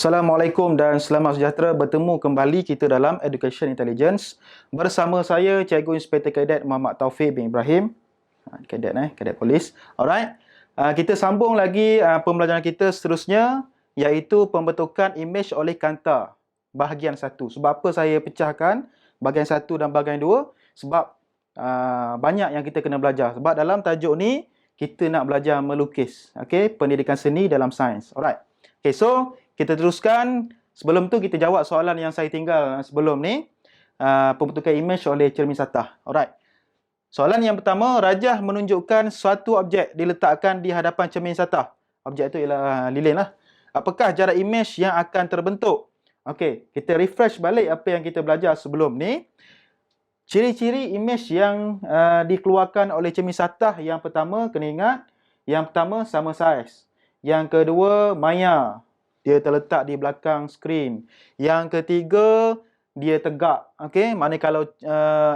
Assalamualaikum dan selamat sejahtera, bertemu kembali kita dalam Education Intelligence bersama saya Cikgu Inspektor Kadet Muhammad Taufik bin Ibrahim, kadet polis. Alright. Kita sambung lagi pembelajaran kita seterusnya, iaitu pembentukan imej oleh kanta bahagian 1. Sebab apa saya pecahkan bahagian 1 dan bahagian 2? Sebab banyak yang kita kena belajar. Sebab dalam tajuk ni kita nak belajar melukis, okey, pendidikan seni dalam sains. Alright. Okay, so kita teruskan. Sebelum tu kita jawab soalan yang saya tinggal sebelum ni. Pembentukan imej oleh cermin satah. Alright. Soalan yang pertama, rajah menunjukkan suatu objek diletakkan di hadapan cermin satah. Objek itu ialah lilin lah. Apakah jarak imej yang akan terbentuk? Okey, kita refresh balik apa yang kita belajar sebelum ni. Ciri-ciri imej yang dikeluarkan oleh cermin satah, yang pertama kena ingat, yang pertama sama saiz. Yang kedua, maya. Dia terletak di belakang skrin. Yang ketiga, dia tegak. Okey, mana kalau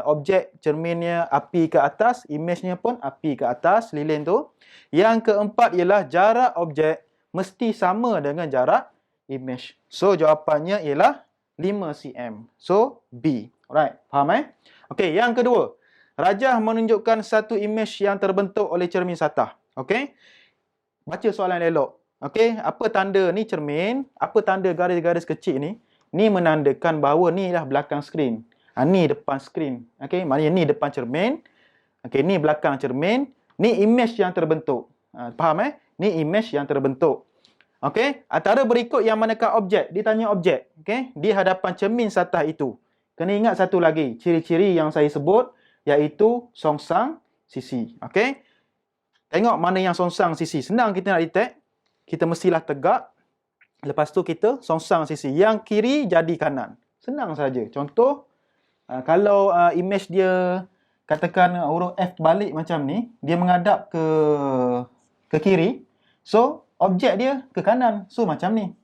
objek cerminnya api ke atas, imejnya pun api ke atas, lilin tu. Yang keempat ialah jarak objek mesti sama dengan jarak imej. So, jawapannya ialah 5 cm. So, B. Alright, faham Okey, yang kedua. Rajah menunjukkan satu imej yang terbentuk oleh cermin satah. Okey. Baca soalan elok. Okey, apa tanda ni cermin? Apa tanda garis-garis kecil ni? Ni menandakan bahawa ni lah belakang skrin. Ni depan skrin. Okey, maknanya ni depan cermin. Okey, ni belakang cermin. Ni imej yang terbentuk. Faham Ni imej yang terbentuk. Okey, antara berikut yang manakah objek? Ditanya objek. Okey, di hadapan cermin satah itu. Kena ingat satu lagi, ciri-ciri yang saya sebut, iaitu songsang sisi. Okey. Tengok mana yang songsang sisi. Senang kita nak detect. Kita mestilah tegak. Lepas tu kita songsang sisi. Yang kiri jadi kanan. Senang saja. Contoh, kalau imej dia katakan huruf F balik macam ni, dia menghadap ke kiri. So, objek dia ke kanan. So, macam ni.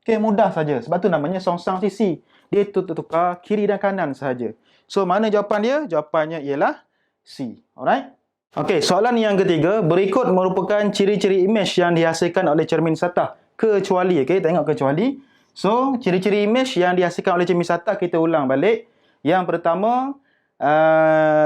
Okey, mudah saja. Sebab tu namanya songsang sisi. Dia tukar kiri dan kanan sahaja. So, mana jawapan dia? Jawapannya ialah C. Alright? Okey, soalan yang ketiga, berikut merupakan ciri-ciri imej yang dihasilkan oleh cermin satah. Kecuali, okey, tengok kecuali. So, ciri-ciri imej yang dihasilkan oleh cermin satah kita ulang balik. Yang pertama,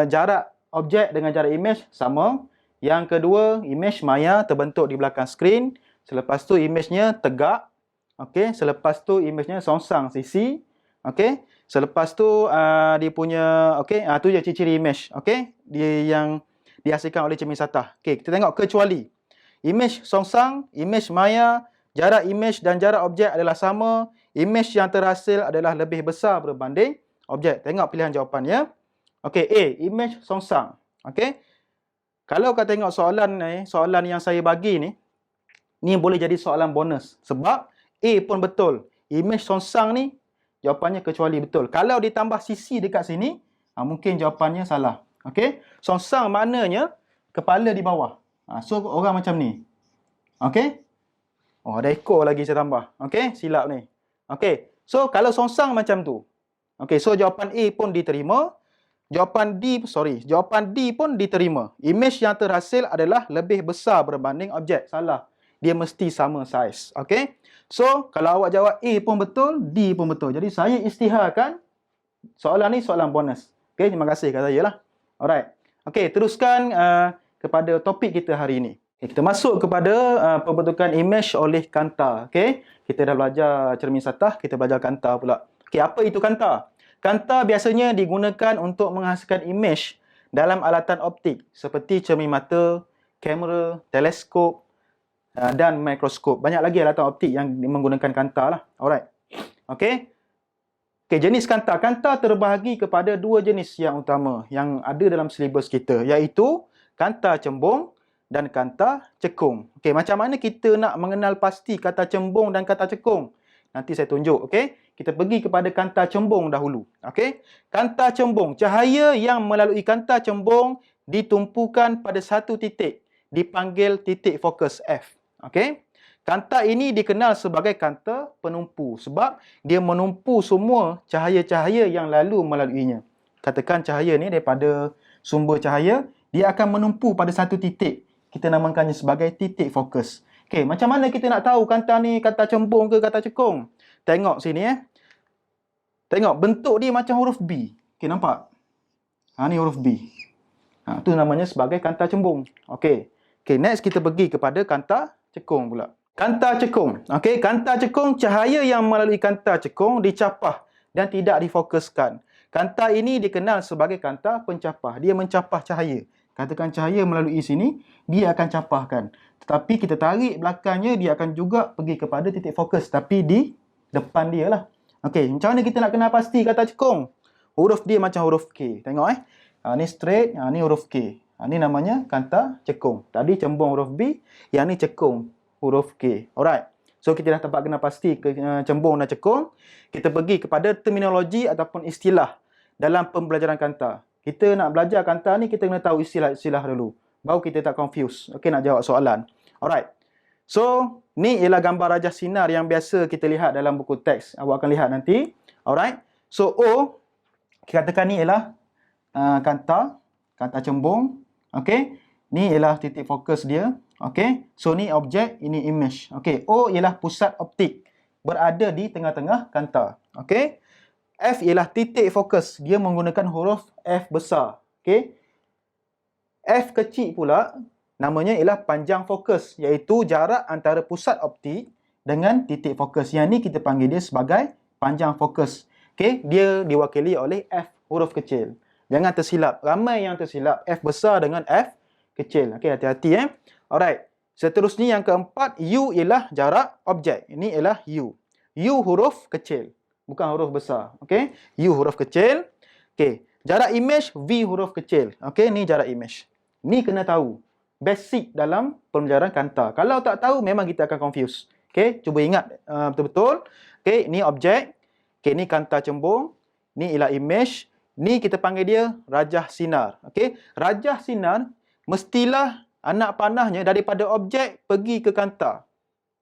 jarak objek dengan jarak imej sama. Yang kedua, imej maya terbentuk di belakang skrin. Selepas tu imejnya tegak. Okey, selepas tu imejnya songsang sisi. Okey, selepas tu dia punya, okey, tu je ciri-ciri imej. Okey, dia yang dihasilkan oleh cermin satah. Okey, kita tengok kecuali. Imej songsang, imej maya, jarak imej dan jarak objek adalah sama. Imej yang terhasil adalah lebih besar berbanding objek. Tengok pilihan jawapannya. Okey, A, imej songsang. Okey. Kalau kau tengok soalan ni, soalan yang saya bagi ni boleh jadi soalan bonus. Sebab A pun betul. Imej songsang ni, jawapannya kecuali betul. Kalau ditambah sisi dekat sini, mungkin jawapannya salah. Okey, songsang maknanya kepala di bawah. So orang macam ni. Okey. Oh, ada ekor lagi saya tambah. Okey, silap ni. Okey. So kalau songsang macam tu. Okey, so jawapan A pun diterima. Jawapan D pun diterima. Imej yang terhasil adalah lebih besar berbanding objek. Salah. Dia mesti sama saiz. Okey. So kalau awak jawab A pun betul, D pun betul. Jadi saya isytiharkan soalan ni soalan bonus. Okey, terima kasih kat saya lah. Alright. Okey, teruskan kepada topik kita hari ini. Okay, kita masuk kepada pembentukan imej oleh kanta. Okey, kita dah belajar cermin satah, kita belajar kanta pula. Okey, apa itu kanta? Kanta biasanya digunakan untuk menghasilkan imej dalam alatan optik seperti cermin mata, kamera, teleskop dan mikroskop. Banyak lagi alatan optik yang menggunakan kanta lah. Alright. Okey. Okay, jenis kanta. Kanta terbahagi kepada dua jenis yang utama yang ada dalam silibus kita, iaitu kanta cembung dan kanta cekung. Okay, macam mana kita nak mengenal pasti kata cembung dan kata cekung? Nanti saya tunjuk. Okay, kita pergi kepada kanta cembung dahulu. Okay, kanta cembung. Cahaya yang melalui kanta cembung ditumpukan pada satu titik, dipanggil titik fokus F. Okay. Kanta ini dikenal sebagai kanta penumpu sebab dia menumpu semua cahaya-cahaya yang lalu melaluinya. Katakan cahaya ni daripada sumber cahaya, dia akan menumpu pada satu titik. Kita namakannya sebagai titik fokus. Okey, macam mana kita nak tahu kanta ni kanta cembung ke kanta cekung? Tengok sini Tengok bentuk dia macam huruf B. Okey, nampak? Ni huruf B. Tu namanya sebagai kanta cembung. Okey. Okey, next kita pergi kepada kanta cekung pula. Kanta cekung. Okey, kanta cekung, cahaya yang melalui kanta cekung dicapah dan tidak difokuskan. Kanta ini dikenal sebagai kanta pencapah. Dia mencapah cahaya. Katakan cahaya melalui sini, dia akan capahkan. Tetapi kita tarik belakangnya, dia akan juga pergi kepada titik fokus. Tapi di depan dia lah. Okey, macam mana kita nak kenal pasti kata cekung? Huruf dia macam huruf K. Tengok ni straight, ni huruf K. Ni namanya kanta cekung. Tadi cembung huruf B, yang ni cekung huruf K. Alright. So kita dah dapat kenal pasti cembung dan cekung. Kita pergi kepada terminologi ataupun istilah dalam pembelajaran kanta. Kita nak belajar kanta ni, kita kena tahu istilah-istilah dulu. Baru kita tak confuse. Okey, nak jawab soalan. Alright. So, ni ialah gambar rajah sinar yang biasa kita lihat dalam buku teks. Awak akan lihat nanti. Alright. So, O, kita katakan ni ialah kanta cembung. Okey. Ni ialah titik fokus dia. Okey. So, ni objek, ini image. Okey. O ialah pusat optik. Berada di tengah-tengah kanta. Okey. F ialah titik fokus. Dia menggunakan huruf F besar. Okey. F kecil pula, namanya ialah panjang fokus, iaitu jarak antara pusat optik dengan titik fokus. Yang ni kita panggil dia sebagai panjang fokus. Okey, dia diwakili oleh F huruf kecil. Jangan tersilap. Ramai yang tersilap F besar dengan F kecil. Okey, hati-hati Alright. Seterusnya yang keempat, U ialah jarak objek. Ini ialah U. U huruf kecil, bukan huruf besar. Okey, U huruf kecil. Okey, jarak image V huruf kecil. Okey, ni jarak image. Ni kena tahu. Basic dalam pembelajaran kanta. Kalau tak tahu, memang kita akan confuse. Okey, cuba ingat betul-betul. Okey, ni objek. Okey, ni kanta cembung. Ni ialah image. Ni kita panggil dia rajah sinar. Okey, rajah sinar mestilah anak panahnya daripada objek pergi ke kanta.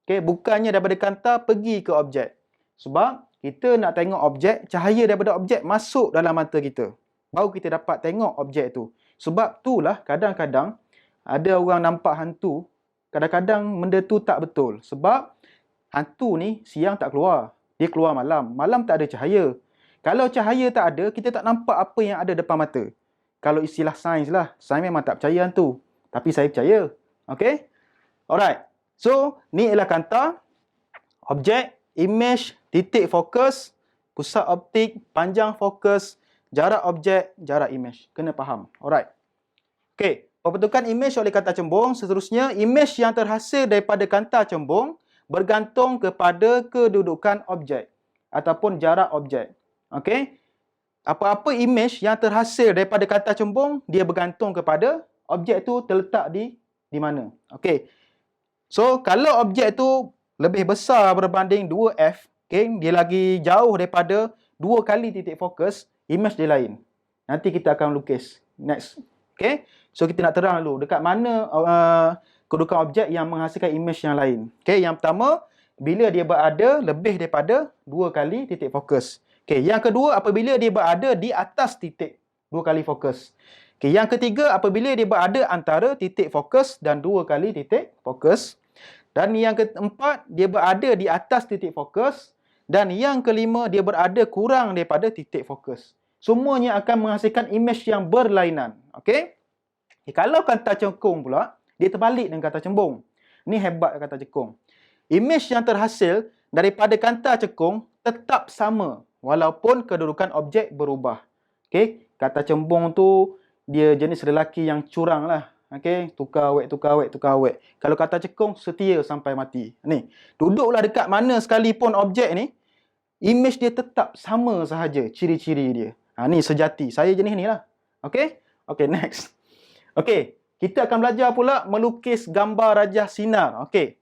Okey, bukannya daripada kanta pergi ke objek. Sebab kita nak tengok objek, cahaya daripada objek masuk dalam mata kita. Baru kita dapat tengok objek tu. Sebab itulah kadang-kadang ada orang nampak hantu, kadang-kadang benda tu tak betul. Sebab hantu ni siang tak keluar. Dia keluar malam. Malam tak ada cahaya. Kalau cahaya tak ada, kita tak nampak apa yang ada depan mata. Kalau istilah sains lah. Sains memang tak percaya hantu. Tapi saya percaya. Okey? Alright. So, ni ialah kanta, objek, image, titik fokus, pusat optik, panjang fokus, jarak objek, jarak image. Kena faham. Alright. Okey. Pembentukan image oleh kanta cembung. Seterusnya, image yang terhasil daripada kanta cembung bergantung kepada kedudukan objek ataupun jarak objek. Okey. Apa-apa image yang terhasil daripada kanta cembung, dia bergantung kepada objek tu terletak di mana. Okey. So, kalau objek tu lebih besar berbanding 2F, okay, dia lagi jauh daripada 2 kali titik fokus, image dia lain. Nanti kita akan lukis. Next. Okay. So, kita nak terang dulu dekat mana kedudukan objek yang menghasilkan image yang lain. Okay. Yang pertama, bila dia berada lebih daripada 2 kali titik fokus. Okay. Yang kedua, apabila dia berada di atas titik 2 kali fokus. Okay. Yang ketiga, apabila dia berada antara titik fokus dan 2 kali titik fokus. Dan yang keempat, dia berada di atas titik fokus. Dan yang kelima, dia berada kurang daripada titik fokus. Semuanya akan menghasilkan image yang berlainan. Okey? Kalau kanta cekung pula, dia terbalik dengan kanta cembung. Ini hebat kanta cekung. Image yang terhasil daripada kanta cekung tetap sama walaupun kedudukan objek berubah. Okey? Kanta cembung tu, dia jenis lelaki yang curang lah. Okey, tukar awet. Kalau kata cekung, setia sampai mati. Ni, duduklah dekat mana sekalipun objek ni, image dia tetap sama sahaja ciri-ciri dia. Ni sejati. Saya jenis ni lah. Okey? Okey, next. Okey, kita akan belajar pula melukis gambar rajah sinar. Okey.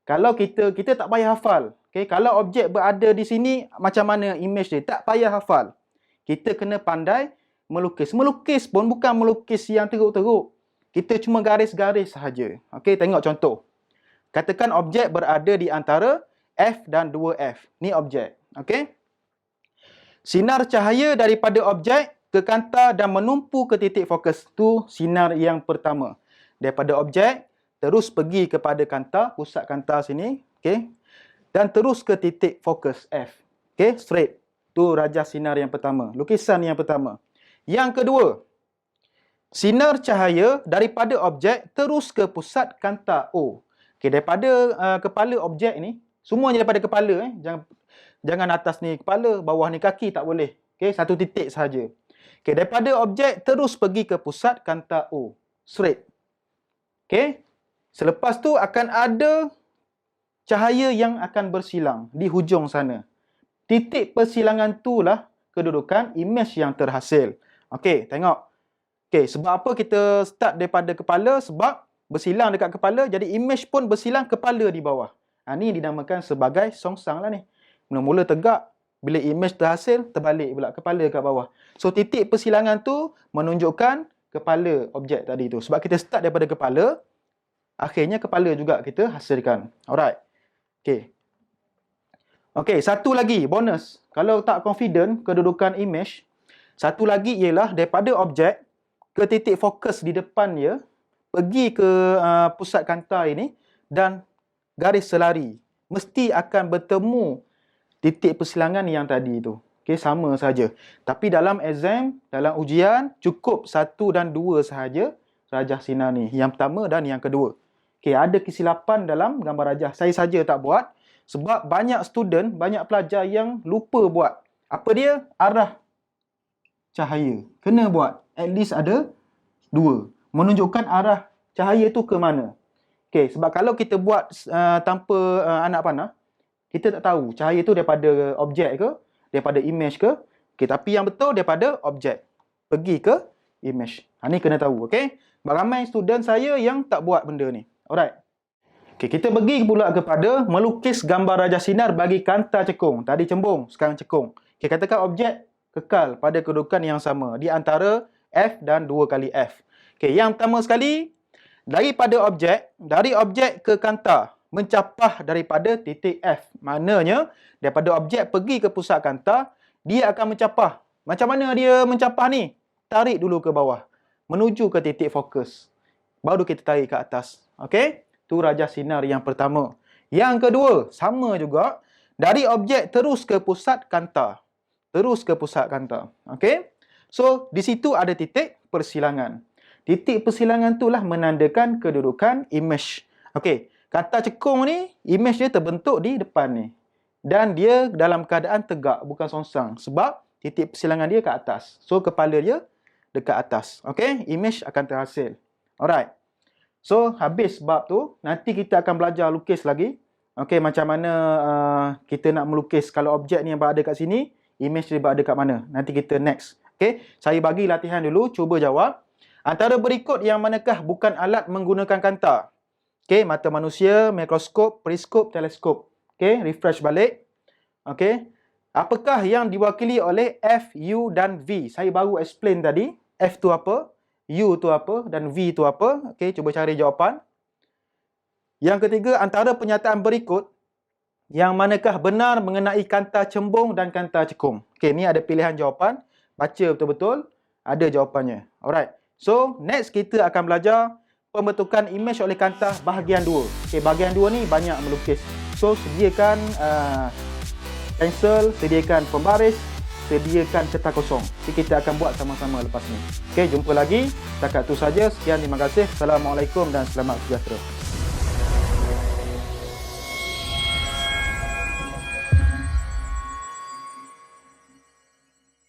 Kalau kita tak payah hafal. Okey, kalau objek berada di sini, macam mana image dia? Tak payah hafal. Kita kena pandai melukis. Melukis pun bukan melukis yang teruk-teruk. Kita cuma garis-garis sahaja. Okey, tengok contoh. Katakan objek berada di antara F dan 2F. Ni objek. Okey. Sinar cahaya daripada objek ke kanta dan menumpu ke titik fokus. Tu sinar yang pertama. Daripada objek, terus pergi kepada kanta, pusat kanta sini. Okey. dan terus ke titik fokus F. Okey, straight. Tu rajah sinar yang pertama, lukisan yang pertama. Yang kedua, sinar cahaya daripada objek terus ke pusat kanta O. Okey, daripada kepala objek ni, semuanya daripada kepala jangan atas ni kepala, bawah ni kaki, tak boleh. Okey, satu titik sahaja. Okey, daripada objek terus pergi ke pusat kanta O. Straight. Okey. Selepas tu akan ada cahaya yang akan bersilang di hujung sana. Titik persilangan itulah kedudukan imej yang terhasil. Okey, tengok. Okey, sebab apa kita start daripada kepala? Sebab bersilang dekat kepala, jadi imej pun bersilang kepala di bawah. Ni dinamakan sebagai songsang lah ni. Mula-mula tegak, bila imej terhasil, terbalik pula kepala kat bawah. So, titik persilangan tu menunjukkan kepala objek tadi tu. Sebab kita start daripada kepala, akhirnya kepala juga kita hasilkan. Alright. Okey. Okey, satu lagi bonus. Kalau tak confident kedudukan imej, satu lagi ialah daripada objek ke titik fokus di depan dia, pergi ke pusat kanta ini dan garis selari. Mesti akan bertemu titik persilangan yang tadi tu. Okey, sama saja. Tapi dalam exam, dalam ujian, cukup 1 dan 2 sahaja rajah sinar ni. Yang pertama dan yang kedua. Okey, ada kesilapan dalam gambar rajah. Saya saja tak buat. Sebab banyak student, banyak pelajar yang lupa buat. Apa dia? Arah cahaya. Kena buat. At least ada 2. Menunjukkan arah cahaya tu ke mana. Okey, sebab kalau kita buat tanpa anak panah, kita tak tahu cahaya tu daripada objek ke, daripada imej ke. Okey, tapi yang betul daripada objek. Pergi ke imej. Ni kena tahu, okey? Ramai student saya yang tak buat benda ni. Alright. Okey, kita pergi pula kepada melukis gambar rajah sinar bagi kanta cekung. Tadi cembung, sekarang cekung. Okey, katakan objek kekal pada kedudukan yang sama di antara F dan 2 kali F. Okey, yang pertama sekali, dari objek ke kanta, mencapah daripada titik F. Maknanya, daripada objek pergi ke pusat kanta, dia akan mencapah. Macam mana dia mencapah ni? Tarik dulu ke bawah, menuju ke titik fokus. Baru kita tarik ke atas. Okey? Tu rajah sinar yang pertama. Yang kedua, sama juga. Dari objek terus ke pusat kanta. Terus ke pusat kanta. Okey? So, di situ ada titik persilangan. Titik persilangan itulah menandakan kedudukan imej. Okey, kanta cekung ni, imej dia terbentuk di depan ni. Dan dia dalam keadaan tegak, bukan songsang. Sebab titik persilangan dia ke atas. So, kepala dia dekat atas. Okey, imej akan terhasil. Alright. So, habis bab tu, nanti kita akan belajar lukis lagi. Okey, macam mana kita nak melukis. Kalau objek ni yang berada kat sini, imej dia berada kat mana. Nanti kita next. Okey, saya bagi latihan dulu, cuba jawab. Antara berikut yang manakah bukan alat menggunakan kanta? Okey, mata manusia, mikroskop, periskop, teleskop. Okey, refresh balik. Okey. Apakah yang diwakili oleh F, U dan V? Saya baru explain tadi. F tu apa? U tu apa? Dan V tu apa? Okey, cuba cari jawapan. Yang ketiga, antara pernyataan berikut, yang manakah benar mengenai kanta cembung dan kanta cekung? Okey, ni ada pilihan jawapan. Baca betul-betul. Ada jawapannya. Alright. So, next kita akan belajar pembentukan imej oleh kanta bahagian 2. Okay, bahagian 2 ni banyak melukis. So, sediakan pensel, sediakan pembaris, sediakan cetak kosong. Jadi, kita akan buat sama-sama lepas ni. Okay, jumpa lagi. Setakat tu saja. Sekian, terima kasih. Assalamualaikum dan selamat sejahtera.